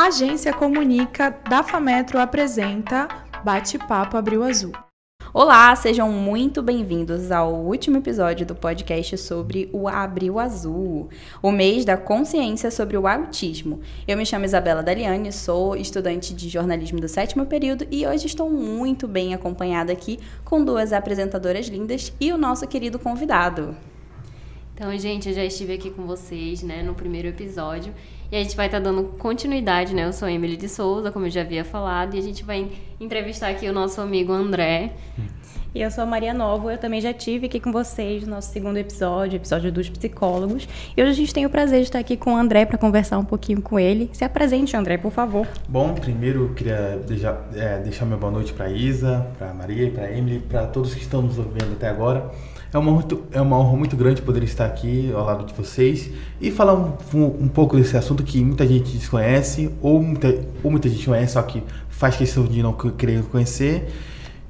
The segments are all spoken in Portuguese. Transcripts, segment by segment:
Agência Comunica da Fametro apresenta Bate-Papo Abril Azul. Olá, sejam muito bem-vindos ao último episódio do podcast sobre o Abril Azul, o mês da consciência sobre o autismo. Eu me chamo Isabela Daliani, sou estudante de jornalismo do 7º período e hoje estou muito bem acompanhada aqui com duas apresentadoras lindas e o nosso querido convidado. Então, gente, eu já estive aqui com vocês, no primeiro episódio e a gente vai estar dando continuidade, Eu sou Emily de Souza, como eu já havia falado, e a gente vai entrevistar aqui o nosso amigo André. E eu sou a Maria Novo, eu também já estive aqui com vocês no nosso segundo episódio dos psicólogos. E hoje a gente tem o prazer de estar aqui com o André para conversar um pouquinho com ele. Se apresente, André, por favor. Bom, primeiro eu queria deixar minha boa noite para a Isa, para a Maria e para a Emily, para todos que estão nos ouvindo até agora. É uma honra muito grande poder estar aqui ao lado de vocês e falar um pouco desse assunto que muita gente desconhece ou muita gente conhece, só que faz questão de não querer conhecer.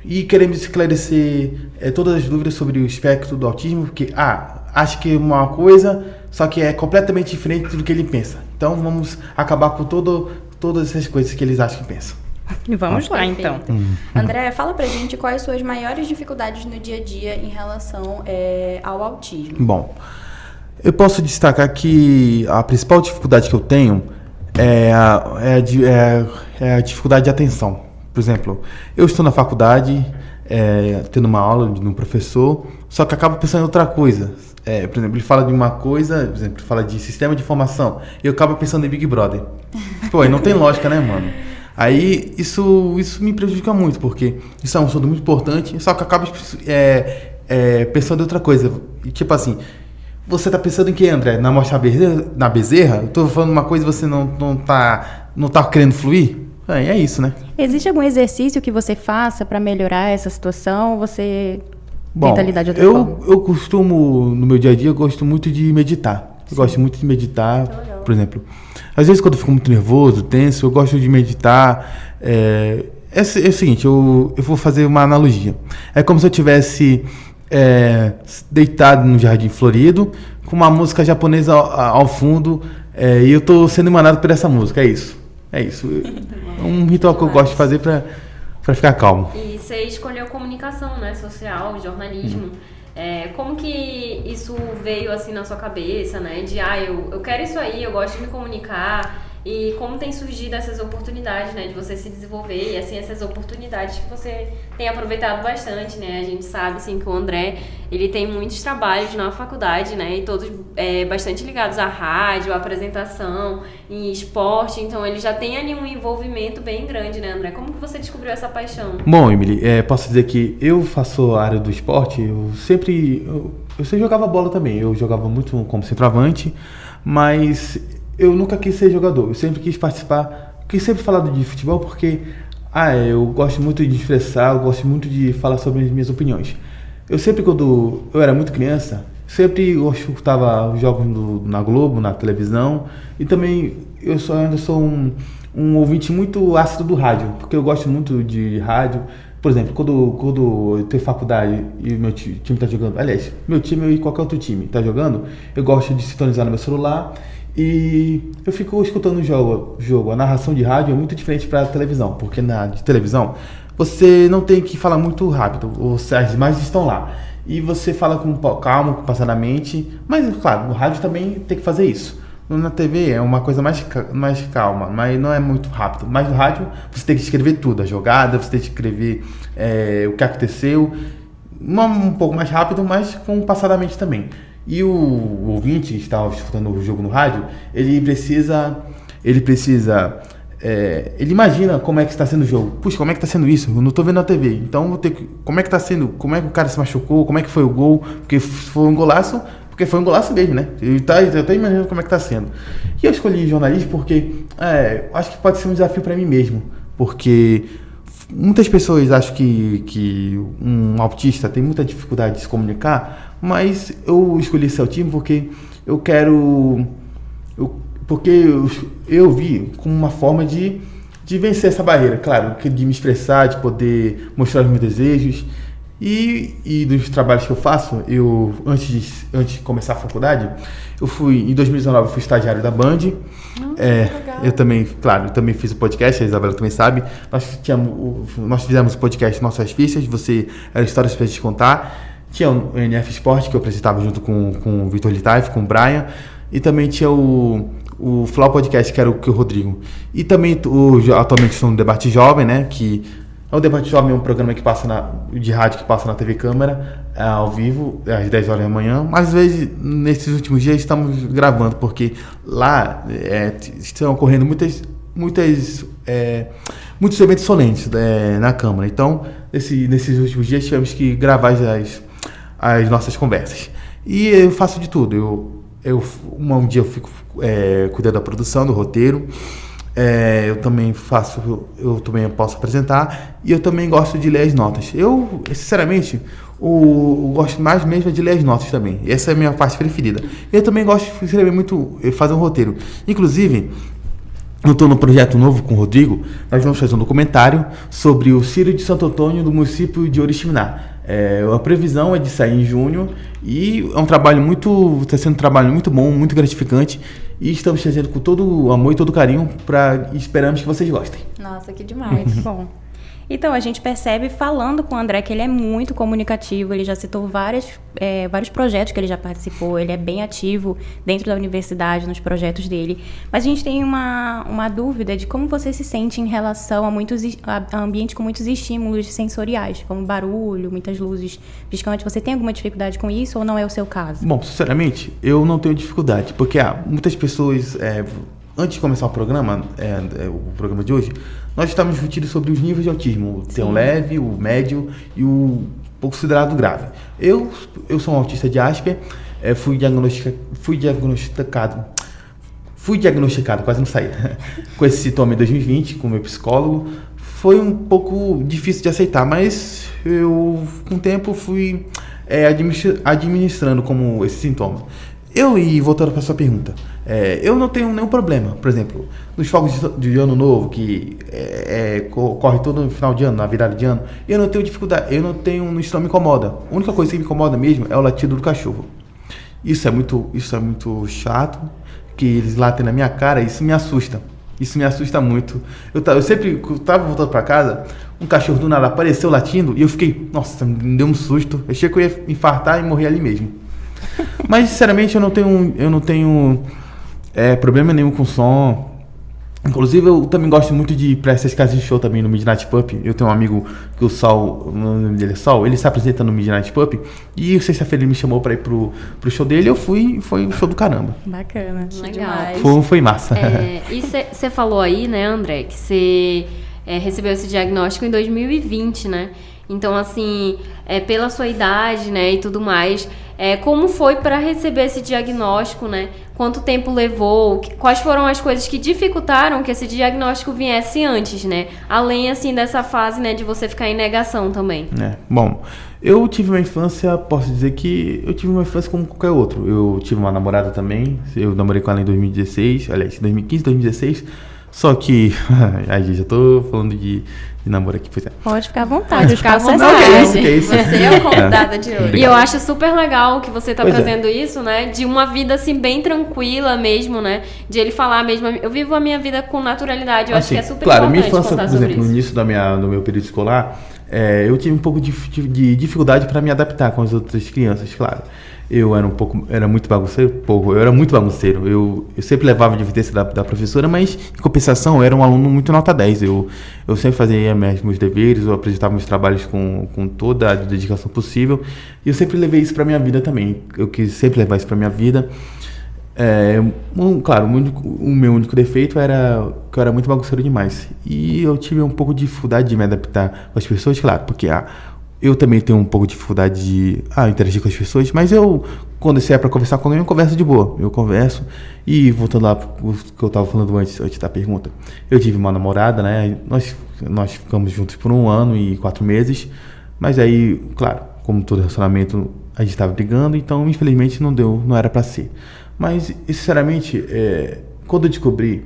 E queremos esclarecer todas as dúvidas sobre o espectro do autismo, porque acho que é uma coisa, só que é completamente diferente do que ele pensa. Então vamos acabar com todas essas coisas que eles acham que pensam. E vamos lá, então. André, fala pra gente quais as suas maiores dificuldades no dia a dia em relação ao autismo. Bom, eu posso destacar que a principal dificuldade que eu tenho é a dificuldade de atenção. Por exemplo, eu estou na faculdade, tendo uma aula de um professor, só que acabo pensando em outra coisa. Por exemplo, ele fala de uma coisa, por exemplo, ele fala de sistema de informação, e eu acabo pensando em Big Brother. Pô, aí não tem lógica, né, mano? Aí isso me prejudica muito, porque isso é um assunto muito importante, só que eu acabo pensando em outra coisa. Tipo assim, você tá pensando em que, André? Na Mostra na Bezerra? Eu tô falando uma coisa e você não tá querendo fluir? É isso, né? Existe algum exercício que você faça para melhorar essa situação? Você tenta lidar de outra forma? Eu costumo, no meu dia a dia, eu gosto muito de meditar. Eu gosto muito de meditar, por exemplo. Às vezes, quando eu fico muito nervoso, tenso, eu gosto de meditar. É o seguinte, eu vou fazer uma analogia. É como se eu estivesse deitado num jardim florido, com uma música japonesa ao fundo, e eu estou sendo emanado por essa música. É isso. É um ritual que eu gosto de fazer para ficar calmo. E você escolheu comunicação, social, jornalismo. Como que isso veio assim na sua cabeça, de eu quero isso aí, eu gosto de me comunicar, e como tem surgido essas oportunidades, de você se desenvolver, e assim, essas oportunidades que você tem aproveitado bastante, A gente sabe, assim, que o André, ele tem muitos trabalhos na faculdade, e todos bastante ligados à rádio, à apresentação, em esporte, então ele já tem ali um envolvimento bem grande, André? Como que você descobriu essa paixão? Bom, Emily, posso dizer que eu faço a área do esporte, eu sempre jogava bola também, eu jogava muito como centroavante, mas eu nunca quis ser jogador, eu sempre quis participar, quis sempre falar de futebol porque eu gosto muito de expressar, eu gosto muito de falar sobre as minhas opiniões. Eu sempre, quando eu era muito criança, sempre eu escutava os jogos na Globo, na televisão, e também eu ainda sou um ouvinte muito ácido do rádio, porque eu gosto muito de rádio. Por exemplo, quando eu tenho faculdade e o meu time está jogando, aliás, meu time e qualquer outro time está jogando, eu gosto de sintonizar no meu celular e eu fico escutando o jogo. A narração de rádio é muito diferente para a televisão, porque na de televisão você não tem que falar muito rápido, as imagens estão lá e você fala com calma, passadamente, mas claro, no rádio também tem que fazer isso. Na TV é uma coisa mais calma, mas não é muito rápido. Mas no rádio você tem que escrever tudo, a jogada, você tem que escrever o que aconteceu, um pouco mais rápido, mas com passadamente também. E o ouvinte que está escutando o jogo no rádio, ele imagina como é que está sendo o jogo. Puxa, como é que está sendo isso? Eu não estou vendo na TV. Então, como é que está sendo? Como é que o cara se machucou? Como é que foi o gol? Porque foi um golaço mesmo, Eu estou imaginando como é que está sendo. E eu escolhi jornalismo porque acho que pode ser um desafio para mim mesmo. Porque muitas pessoas acham que um autista tem muita dificuldade de se comunicar, mas eu escolhi esse autismo porque eu vi como uma forma de vencer essa barreira, claro, de me expressar, de poder mostrar os meus desejos. E dos trabalhos que eu faço, antes de começar a faculdade, em 2019 eu fui estagiário da Band. Eu também fiz o podcast, a Isabela também sabe. Nós fizemos o podcast Nossas Fichas, era histórias pra gente contar. Tinha o NF Esporte, que eu apresentava junto com o Vitor Litaife, com o Brian. E também tinha o Flow Podcast, que era o Rodrigo. E também, atualmente, estou no Debate Jovem, né? Que o Debate Jovem é um programa de rádio que passa na TV Câmara, ao vivo, às 10 horas da manhã. Mas, às vezes, nesses últimos dias, estamos gravando, porque lá estão ocorrendo muitos eventos solenes na Câmara. Então, nesses últimos dias, tivemos que gravar as nossas conversas. E eu faço de tudo. Um dia eu fico cuidando da produção, do roteiro. Eu também posso apresentar. E eu também gosto de ler as notas. Eu, sinceramente, eu gosto mais mesmo de ler as notas também. Essa é a minha parte preferida. Eu também gosto de escrever muito, fazer um roteiro. Inclusive, eu estou no projeto novo com o Rodrigo. Nós vamos fazer um documentário sobre o Círio de Santo Antônio, do município de Oriximiná. A previsão é de sair em junho e está sendo um trabalho muito bom, muito gratificante, e estamos fazendo com todo o amor e todo o carinho e esperamos que vocês gostem. Nossa, que demais. Muito bom. Então, a gente percebe, falando com o André, que ele é muito comunicativo, ele já citou vários projetos que ele já participou, ele é bem ativo dentro da universidade, nos projetos dele. Mas a gente tem uma dúvida de como você se sente em relação a ambiente com muitos estímulos sensoriais, como barulho, muitas luzes piscantes. Você tem alguma dificuldade com isso ou não é o seu caso? Bom, sinceramente, eu não tenho dificuldade, porque muitas pessoas... Antes de começar o programa de hoje, nós estávamos discutindo sobre os níveis de autismo. Tem o leve, o médio e o considerado grave. Eu sou um autista de Asper, fui diagnosticado, quase não saí, com esse sintoma em 2020, com o meu psicólogo. Foi um pouco difícil de aceitar, mas eu, com o tempo, fui administrando como esse sintoma. Voltando para a sua pergunta, eu não tenho nenhum problema. Por exemplo, nos fogos de ano novo, que ocorre todo no final de ano, na virada de ano, eu não tenho dificuldade, isso não me incomoda. A única coisa que me incomoda mesmo é o latido do cachorro. Isso é muito chato, que eles latem na minha cara, isso me assusta. Isso me assusta muito. Eu estava voltando para casa, um cachorro do nada apareceu latindo e eu fiquei, nossa, me deu um susto. Eu achei que eu ia infartar e morrer ali mesmo. Mas, sinceramente, eu não tenho problema nenhum com som. Inclusive, eu também gosto muito de ir para essas casas de show também no Midnight Pub. Eu tenho um amigo que o nome dele é Sol, ele se apresenta no Midnight Pub. E sexta-feira ele me chamou para ir pro show dele. Eu fui e foi um show do caramba. Bacana. Legal. Foi massa. E você falou aí, né, André, que você recebeu esse diagnóstico em 2020, né? Então, assim, pela sua idade, né, e tudo mais, como foi para receber esse diagnóstico, né? Quanto tempo levou? Quais foram as coisas que dificultaram que esse diagnóstico viesse antes, né? Além, assim, dessa fase, né, de você ficar em negação também. Bom, eu tive uma infância, posso dizer que eu tive uma infância como qualquer outro. Eu tive uma namorada também, eu namorei com ela em 2016, aliás, 2015, 2016. Só que, aí já tô falando de namoro aqui, pois é. Pode ficar à vontade, ficar à vontade. vontade. Que é isso? Você é a convidada de hoje. E eu acho super legal que você tá Pois trazendo isso, né? De uma vida, assim, bem tranquila mesmo, né? De ele falar mesmo, eu vivo a minha vida com naturalidade. Eu acho que é super claro, importante minha infância, contar por sobre exemplo, no isso. início do meu período escolar, eu tive um pouco de dificuldade para me adaptar com as outras crianças, claro. Eu era muito bagunceiro. Eu sempre levava a advertência da professora, mas em compensação eu era um aluno muito nota 10. Eu sempre fazia meus deveres, eu apresentava meus trabalhos com toda a dedicação possível. E eu sempre levei isso para minha vida também. Eu quis sempre levar isso para minha vida. Claro, o meu único defeito era que eu era muito bagunceiro demais. E eu tive um pouco de dificuldade de me adaptar com as pessoas, claro, porque eu também tenho um pouco de dificuldade de interagir com as pessoas, mas quando você é para conversar com alguém, eu converso de boa. Eu converso. E voltando lá o que eu estava falando antes da pergunta, eu tive uma namorada, né? Nós ficamos juntos por 1 ano e 4 meses, mas aí, claro, como todo relacionamento, a gente estava brigando, então infelizmente não era para ser. Mas, sinceramente, quando eu descobri,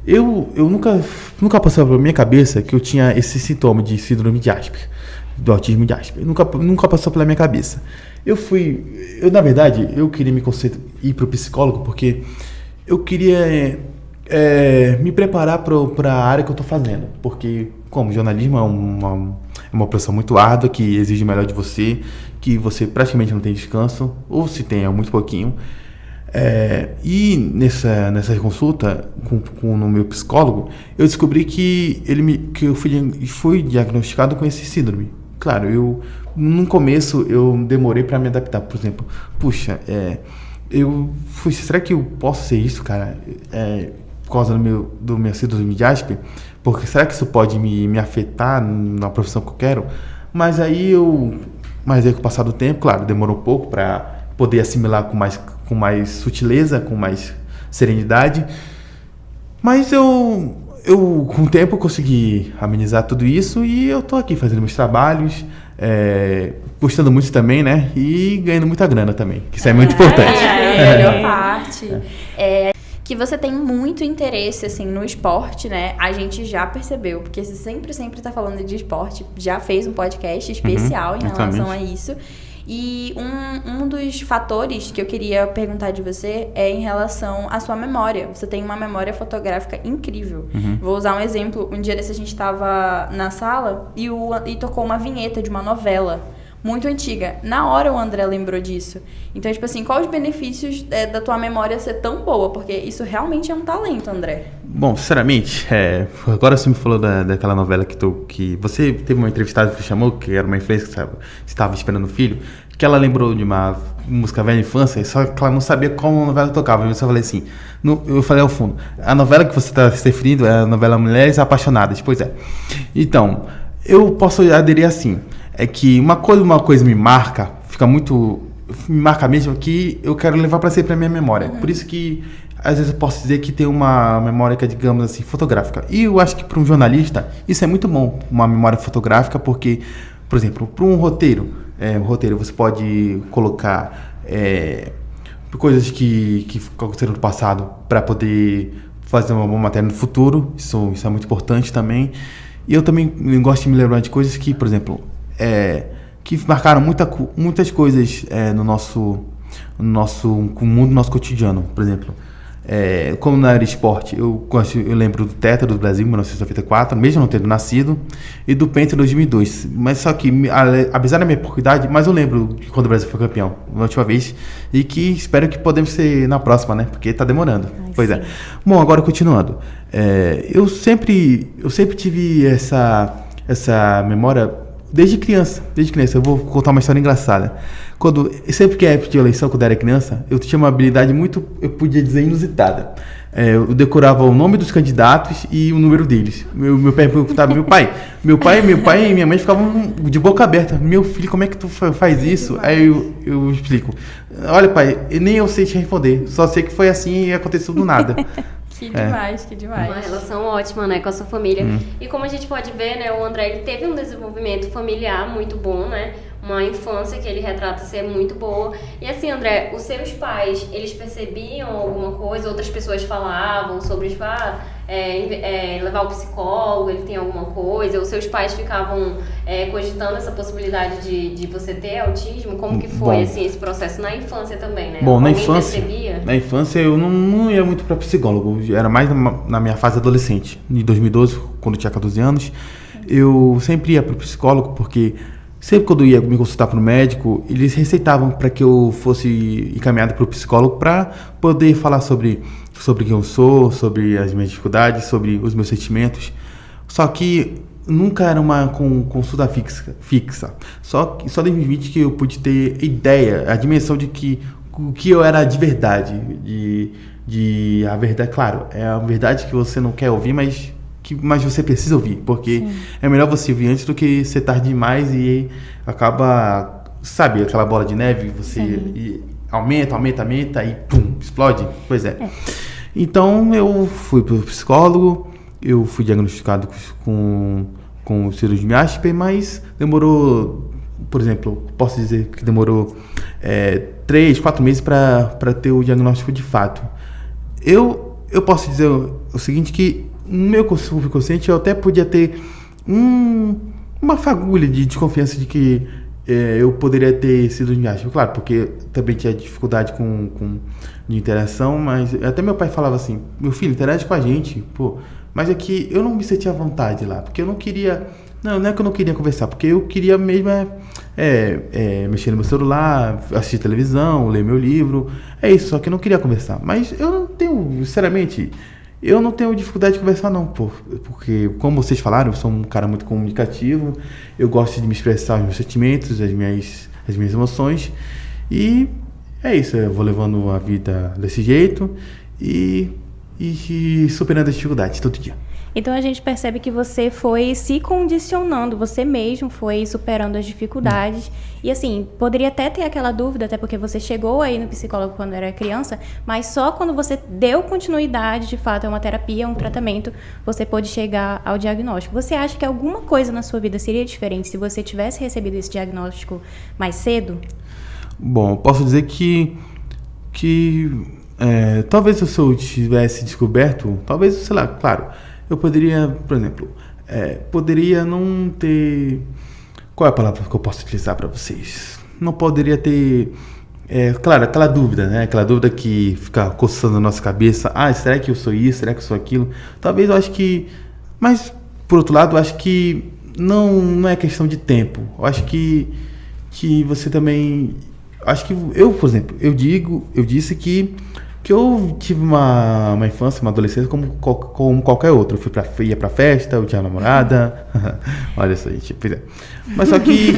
eu nunca passou pela minha cabeça que eu tinha esse sintoma de síndrome de Asper. do autismo de Asperger. Nunca passou pela minha cabeça. Na verdade, eu queria ir para o psicólogo porque eu queria me preparar para a área que eu estou fazendo. Porque, como jornalismo é uma profissão muito árdua, que exige o melhor de você, que você praticamente não tem descanso, ou se tem, é muito pouquinho. E nessa consulta no meu psicólogo, eu descobri que eu fui diagnosticado com esse síndrome. Claro, no começo eu demorei para me adaptar. Por exemplo, puxa, será que eu posso ser isso, cara? Por causa do meu síndrome de Asperger? Porque será que isso pode me afetar na profissão que eu quero? Mas aí com o passar do tempo, claro, demorou um pouco para poder assimilar com mais sutileza, com mais serenidade. Mas eu com o tempo consegui amenizar tudo isso e eu tô aqui fazendo meus trabalhos, gostando muito também, né? E ganhando muita grana também, que isso é muito importante. Melhor parte. Que você tem muito interesse, assim, no esporte, né? A gente já percebeu, porque você sempre tá falando de esporte, já fez um podcast especial em relação a isso. E um dos fatores que eu queria perguntar de você é em relação à sua memória. Você tem uma memória fotográfica incrível. Vou usar um exemplo. Um dia desse a gente estava na sala e tocou uma vinheta de uma novela muito antiga. Na hora o André lembrou disso. Então, tipo assim, quais os benefícios da tua memória ser tão boa? Porque isso realmente é um talento, André. Bom, sinceramente, agora você me falou daquela novela que você teve uma entrevistada que chamou, que era uma influencer que estava esperando o filho, que ela lembrou de uma música velha infância, só que ela não sabia como a novela tocava. Eu só falei assim, eu falei ao fundo, a novela que você está se referindo é a novela Mulheres Apaixonadas. Pois é. Então, eu posso aderir assim, é que uma coisa me marca, me marca mesmo, que eu quero levar para sempre a minha memória. Por isso que às vezes eu posso dizer que tem uma memória que é, digamos assim, fotográfica. E eu acho que para um jornalista isso é muito bom, uma memória fotográfica, porque, por exemplo, para um roteiro você pode colocar coisas que aconteceram no passado para poder fazer uma boa matéria no futuro. Isso é muito importante também. E eu também gosto de me lembrar de coisas que, por exemplo, que marcaram muitas coisas no mundo, no nosso cotidiano. Por exemplo, como na área de esporte, eu lembro do Tetra do Brasil, em 1994, mesmo não tendo nascido, e do Penta em 2002. Mas só que, apesar da minha pouca idade, mas eu lembro de quando o Brasil foi campeão, na última vez, e que espero que podemos ser na próxima, né? Porque tá demorando. Pois é. Bom, agora continuando. Eu sempre tive essa memória desde criança. Eu vou contar uma história engraçada. Sempre que é época de eleição, quando eu era criança, eu tinha uma habilidade eu podia dizer, inusitada. Eu decorava o nome dos candidatos e o número deles. Meu pai perguntava, meu pai e minha mãe ficavam de boca aberta. Meu filho, como é que tu faz isso? Aí eu explico. Olha, pai, nem eu sei te responder. Só sei que foi assim e aconteceu do nada. Que demais, que demais. Uma relação ótima, né, com a sua família. E como a gente pode ver, né, o André, ele teve um desenvolvimento familiar muito bom, né? Uma infância que ele retrata ser muito boa. E assim, André, os seus pais, eles percebiam alguma coisa? Outras pessoas falavam sobre, tipo, levar o psicólogo, ele tem alguma coisa? Os seus pais ficavam cogitando essa possibilidade de você ter autismo? Como que foi, assim, esse processo na infância também, né? Bom, na infância eu não ia muito para psicólogo. Era mais na minha fase adolescente. Em 2012, quando eu tinha 14 anos, eu sempre ia para o psicólogo, porque sempre quando eu ia me consultar para o médico, eles receitavam para que eu fosse encaminhado para o psicólogo para poder falar sobre quem eu sou, sobre as minhas dificuldades, sobre os meus sentimentos. Só que nunca era uma consulta fixa. Só em 2020 que eu pude ter ideia, a dimensão de que o que eu era de verdade. A verdade, claro, é a verdade que você não quer ouvir, mas você precisa ouvir, porque é melhor você ouvir antes do que ser tarde demais e acaba, sabe, aquela bola de neve, você aumenta e pum, explode. Pois é. Então eu fui pro psicólogo, eu fui diagnosticado com o síndrome de Asperger, mas demorou, por exemplo, posso dizer que demorou 3, 4 meses para ter o diagnóstico de fato. Eu posso dizer o seguinte, que no meu subconsciente eu até podia ter uma fagulha de desconfiança de que eu poderia ter sido enviado. Claro, porque também tinha dificuldade de interação, mas até meu pai falava assim, meu filho, interage com a gente, pô. Mas é que eu não me sentia à vontade lá, porque eu não queria... Não é que eu não queria conversar, porque eu queria mesmo mexer no meu celular, assistir televisão, ler meu livro. É isso, só que eu não queria conversar. Mas eu não tenho, sinceramente, eu não tenho dificuldade de conversar não, porque, como vocês falaram, eu sou um cara muito comunicativo, eu gosto de me expressar os meus sentimentos, as minhas emoções, e é isso, eu vou levando a vida desse jeito e superando as dificuldades todo dia. Então a gente percebe que você foi se condicionando, você mesmo foi superando as dificuldades. E assim, poderia até ter aquela dúvida, até porque você chegou aí no psicólogo quando era criança, mas só quando você deu continuidade, de fato, é uma terapia, um tratamento, você pôde chegar ao diagnóstico. Você acha que alguma coisa na sua vida seria diferente se você tivesse recebido esse diagnóstico mais cedo? Bom, eu posso dizer que talvez se eu tivesse descoberto, talvez, sei lá, claro, eu poderia, por exemplo, poderia não ter... Qual é a palavra que eu posso utilizar para vocês? Não poderia ter... claro, aquela dúvida, né? Aquela dúvida que fica coçando a nossa cabeça. Será que eu sou isso? Será que eu sou aquilo? Talvez eu acho que... Mas, por outro lado, eu acho que não é questão de tempo. Eu acho que você também... Acho que eu, por exemplo, eu disse que eu tive uma infância, uma adolescência como qualquer outro. Eu ia pra festa, eu tinha namorada. Olha isso, gente. Pois é. Mas só que...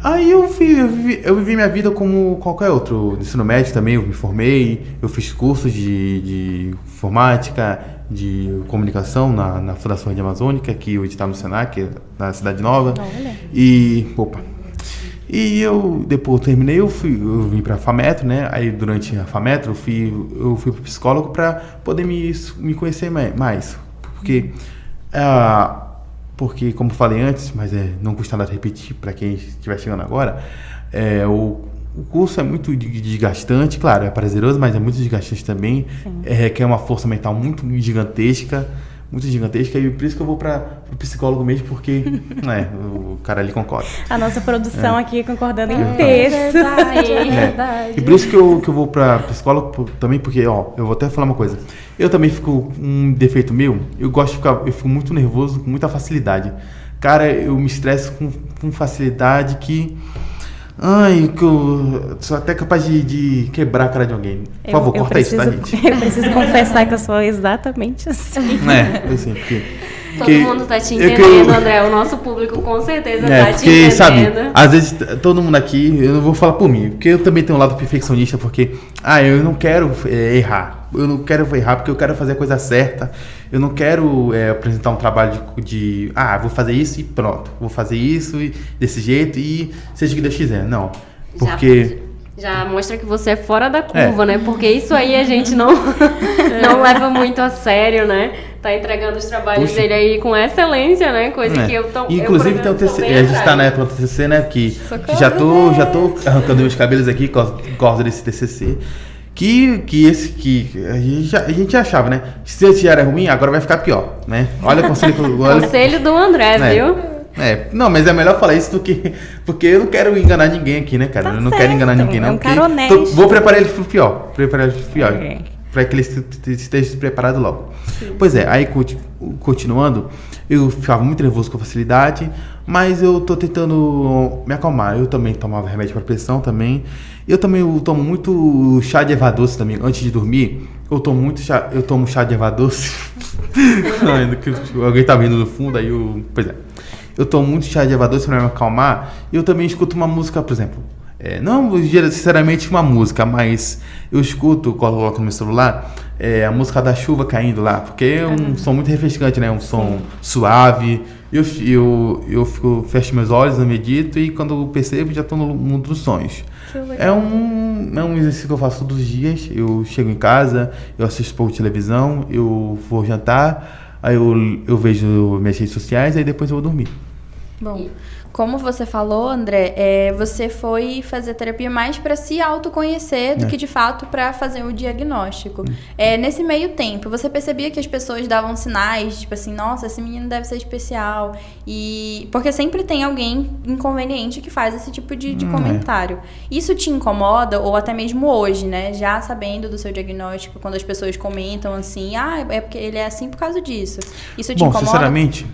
Aí eu vivi minha vida como qualquer outro. No ensino médio também eu me formei. Eu fiz cursos de informática, de comunicação na Fundação Rede Amazônica, que hoje está no Senac, na Cidade Nova. Olha. E eu, depois terminei, eu vim pra FAMetro, né? Aí durante a FAMetro eu fui pro psicólogo para poder me conhecer mais. Porque, como falei antes, mas não custa nada repetir para quem estiver chegando agora, o curso é muito desgastante, claro, é prazeroso, mas é muito desgastante também. Requer uma força mental muito gigantesca, e por isso que eu vou para o psicólogo mesmo, porque o cara ali concorda. A nossa produção aqui concordando em peso. Verdade. E por isso que eu vou para psicólogo também, porque, eu vou até falar uma coisa. Eu também fico, um defeito meu, eu fico muito nervoso com muita facilidade. Cara, eu me estresso com facilidade que eu sou até capaz de quebrar a cara de alguém. Por favor, corta isso, tá, gente? Eu preciso confessar que eu sou exatamente assim. Assim, porque... Todo mundo tá te entendendo, André. O nosso público com certeza tá te entendendo. Sabe, às vezes todo mundo aqui, eu não vou falar por mim, porque eu também tenho um lado perfeccionista, porque eu não quero errar. Eu não quero errar porque eu quero fazer a coisa certa. Eu não quero apresentar um trabalho vou fazer isso e pronto. Vou fazer isso e desse jeito e seja o que Deus quiser. Não, porque... Já mostra que você é fora da curva, né? Porque isso aí a gente não leva muito a sério, né? Tá entregando os trabalhos dele aí com excelência, né? Coisa que eu tão... Inclusive tem o TCC, a gente tá na época do TCC, né? Que já tô arrancando meus cabelos aqui por causa desse TCC. Que a gente achava, né? Se esse já era ruim, agora vai ficar pior, né? Olha o conselho conselho do André, viu? Não, mas é melhor falar isso do que... Porque eu não quero enganar ninguém aqui, né, cara? Eu não quero enganar ninguém, não. É um cara honesto. Vou preparar ele pro pior. Pra que ele esteja preparado logo. Sim. Pois aí continuando, eu ficava muito nervoso com facilidade, mas eu tô tentando me acalmar. Eu também tomava remédio para pressão também. Eu tomo muito chá de erva doce também. Antes de dormir, eu tomo chá de erva doce. Alguém tá vindo no fundo, aí eu tomo muito chá de erva doce para me acalmar. E eu também escuto uma música, por exemplo. Não sinceramente uma música, mas eu coloco no meu celular a música da chuva caindo lá, porque é um som muito refrescante, né? Um som suave. Eu fecho meus olhos, eu medito e quando eu percebo já estou no mundo dos sonhos. É um exercício que eu faço todos os dias. Eu chego em casa, eu assisto pouco televisão, eu vou jantar, aí eu vejo minhas redes sociais, aí depois eu vou dormir. Bom, como você falou, André, você foi fazer terapia mais para se autoconhecer do que, de fato, para fazer o diagnóstico. Nesse meio tempo, você percebia que as pessoas davam sinais, tipo assim, nossa, esse menino deve ser especial. Porque sempre tem alguém inconveniente que faz esse tipo de comentário. Isso te incomoda, ou até mesmo hoje, né? Já sabendo do seu diagnóstico, quando as pessoas comentam assim, é porque ele é assim por causa disso. Isso te incomoda? Sinceramente,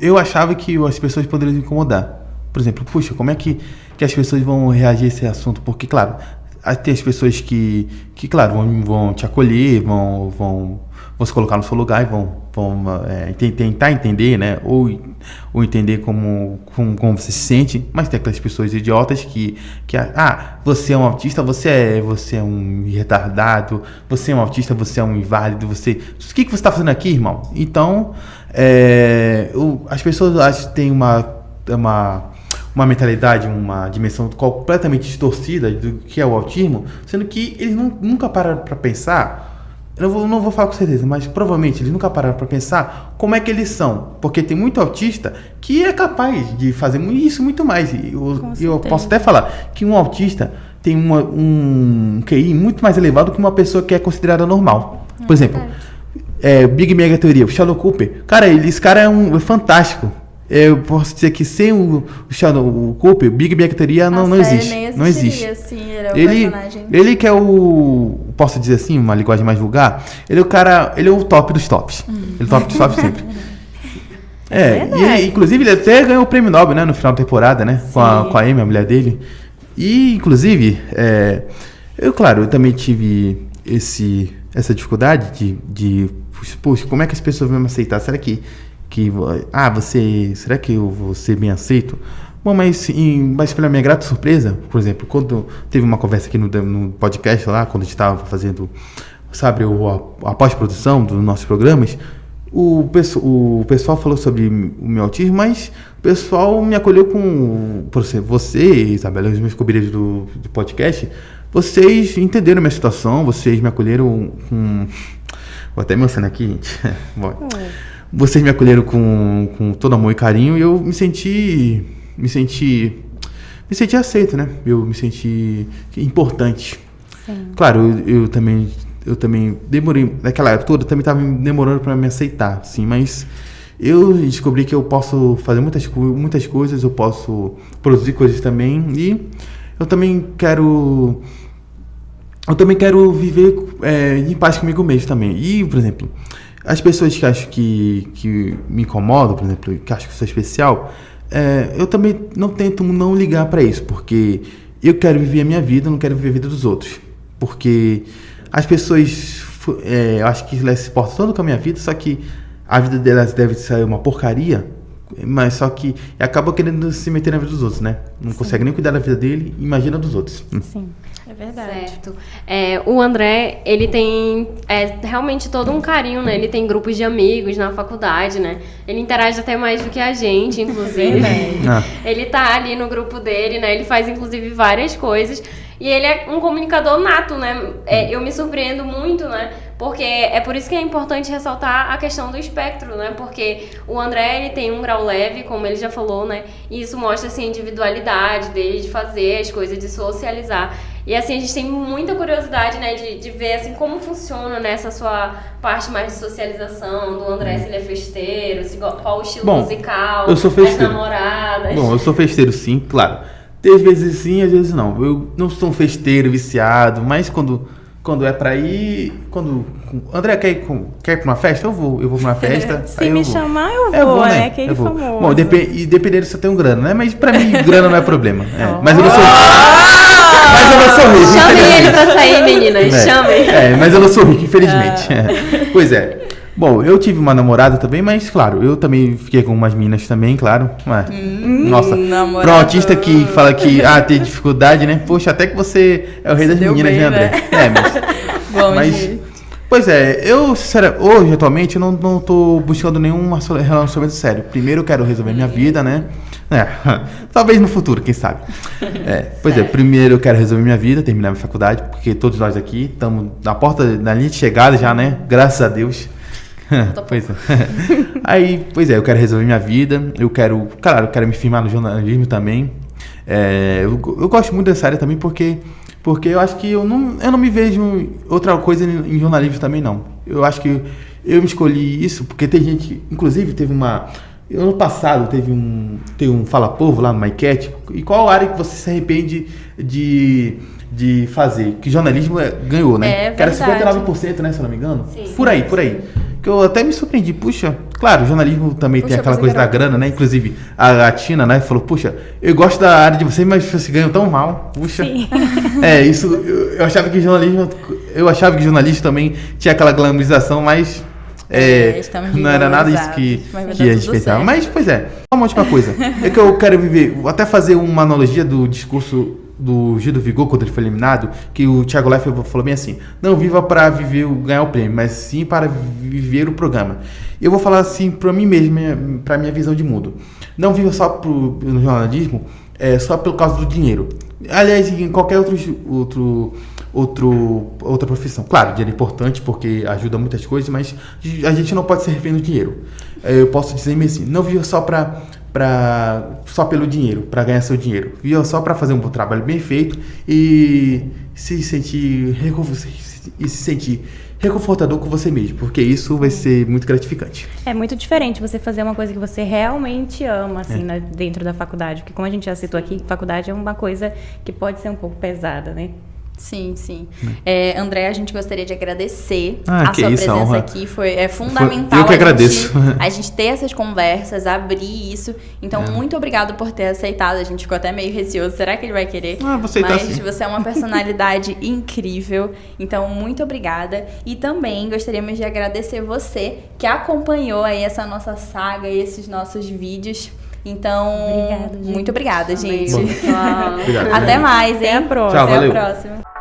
eu achava que as pessoas poderiam me incomodar. Por exemplo, puxa, como é que as pessoas vão reagir a esse assunto? Porque, claro, tem as pessoas que claro, vão te acolher, vão se colocar no seu lugar e vão tentar entender, né? Ou entender como você se sente. Mas tem aquelas pessoas idiotas que você é um autista, você é um retardado, você é um autista, você é um inválido, o que você está fazendo aqui, irmão? Então, as pessoas acham que têm uma mentalidade, uma dimensão completamente distorcida do que é o autismo, sendo que eles nunca param para pensar. Eu não vou falar com certeza, mas provavelmente eles nunca pararam para pensar como é que eles são. Porque tem muito autista que é capaz de fazer isso muito mais. Eu posso até falar que um autista tem um QI muito mais elevado que uma pessoa que é considerada normal. Por exemplo, Big Mega Teoria, o Sheldon Cooper. Cara, esse cara é fantástico. Eu posso dizer que sem o Sheldon Cooper, Big Bang Teoria não existe. Não existe. Assim, ele personagem. Ele que é posso dizer assim, uma linguagem mais vulgar, ele é o cara, ele é o top dos tops. Ele é o top dos tops sempre. Inclusive ele até ganhou o prêmio Nobel, né, no final da temporada, né, com a Amy, a mulher dele. E inclusive, eu também tive essa dificuldade de puxa, como é que as pessoas vão me aceitar? Será que será que eu vou ser bem aceito? Bom, mas pela minha grata surpresa, por exemplo, quando teve uma conversa aqui no podcast lá, quando a gente estava fazendo, sabe, a pós-produção dos nossos programas, o pessoal falou sobre o meu autismo, mas o pessoal me acolheu você, Isabela, os meus companheiros do podcast, vocês entenderam a minha situação, vocês me acolheram com... Vou até mencionar aqui, gente. Bom, vocês me acolheram com todo amor e carinho e eu me senti aceito, né? Eu me senti importante. Sim. Claro, eu também demorei, naquela época toda, também estava demorando para me aceitar, sim, mas eu descobri que eu posso fazer muitas coisas, eu posso produzir coisas também e eu também quero viver em paz comigo mesmo também. E, por exemplo, as pessoas que acham que me incomodam, por exemplo, que acham que sou especial, eu também tento não ligar para isso, porque eu quero viver a minha vida, não quero viver a vida dos outros. Porque as pessoas, eu acho que elas se portam tanto com a minha vida, só que a vida delas deve ser uma porcaria, mas só que acaba querendo se meter na vida dos outros, né? Não consegue nem cuidar da vida dele, imagina dos outros. Sim. É verdade. Certo. O André, ele tem realmente todo um carinho, né? Ele tem grupos de amigos na faculdade, né? Ele interage até mais do que a gente, inclusive. Ele tá ali no grupo dele, né? Ele faz, inclusive, várias coisas. E ele é um comunicador nato, né? Eu me surpreendo muito, né? Porque é por isso que é importante ressaltar a questão do espectro, né? Porque o André, ele tem um grau leve, como ele já falou, né? E isso mostra, assim, a individualidade dele de fazer as coisas, de socializar. E, assim, a gente tem muita curiosidade, né? De ver, assim, como funciona, né? Essa sua parte mais de socialização do André, se ele é festeiro, qual o estilo musical, eu sou festeiro. As namoradas. Bom, eu sou festeiro, sim, claro. Às vezes sim, às vezes não. Eu não sou um festeiro viciado, mas quando é pra ir... André quer ir pra uma festa? Eu vou pra uma festa. Se me chamar, eu vou, né? Aquele famoso. Bom, e dependendo se eu tenho grana, né? Mas pra mim, grana não é problema. Mas eu não sou... Mas eu não sou rico, Chamem ele pra sair, meninas, chamem. Mas eu não sou rico, infelizmente. Pois é. Bom, eu tive uma namorada também, mas claro, eu também fiquei com umas meninas também, claro. Nossa, para um autista que fala que tem dificuldade, né? Poxa, até que você é o rei das meninas, né, André? Mas pois eu, sinceramente, hoje, atualmente, eu não tô buscando nenhum relacionamento sério. Primeiro eu quero resolver minha vida, né? Talvez no futuro, quem sabe. Primeiro eu quero resolver minha vida, terminar minha faculdade, porque todos nós aqui estamos na linha de chegada já, né? Graças a Deus. Pois é. Aí, pois é, eu quero resolver minha vida. Eu quero me firmar no jornalismo também. Eu gosto muito dessa área também porque eu acho que eu não me vejo outra coisa em jornalismo também, não. Eu acho que eu me escolhi isso porque tem gente, inclusive ano passado teve um Fala Povo lá no MyCat. E qual área que você se arrepende de fazer? Que jornalismo ganhou, né? Que era 59%, né, se eu não me engano. Sim. Por aí. Que eu até me surpreendi. Puxa, claro, o jornalismo também tem aquela coisa da grana, né? Inclusive, a Tina, né, falou, puxa, eu gosto da área de vocês, mas vocês ganham tão mal. Puxa. Sim. Isso, eu achava que jornalismo também tinha aquela glamorização, mas não era nada isso que a gente pensava. Mas, pois é, uma última coisa. É que eu quero vou até fazer uma analogia do discurso do Gil do Vigor, quando ele foi eliminado, que o Thiago Leifert falou bem assim: não viva para ganhar o prêmio, mas sim para viver o programa. Eu vou falar assim para mim mesmo, para minha visão de mundo. Não viva só no jornalismo, só pelo causa do dinheiro. Aliás, em qualquer outra profissão. Claro, o dinheiro é importante porque ajuda muitas coisas, mas a gente não pode ser refém do dinheiro. Eu posso dizer assim: não viva só só pelo dinheiro, para ganhar seu dinheiro. Viva só para fazer um bom trabalho bem feito e se sentir reconfortador com você mesmo, porque isso vai ser muito gratificante. É muito diferente você fazer uma coisa que você realmente ama, assim, dentro da faculdade. Porque como a gente já citou aqui, faculdade é uma coisa que pode ser um pouco pesada, né? Sim. André, a gente gostaria de agradecer a que sua isso, presença honra. aqui. É fundamental Eu que agradeço. a gente ter essas conversas, abrir isso. Então, muito obrigado por ter aceitado. A gente ficou até meio receoso. Será que ele vai querer? Vou aceitar, Mas sim. você é uma personalidade incrível. Então, muito obrigada. E também gostaríamos de agradecer você que acompanhou aí essa nossa saga e esses nossos vídeos. Então, Obrigada, gente. muito obrigada, gente. Pessoal. Obrigado. Até mais, hein? Até a próxima. Tchau, Até valeu. a próxima.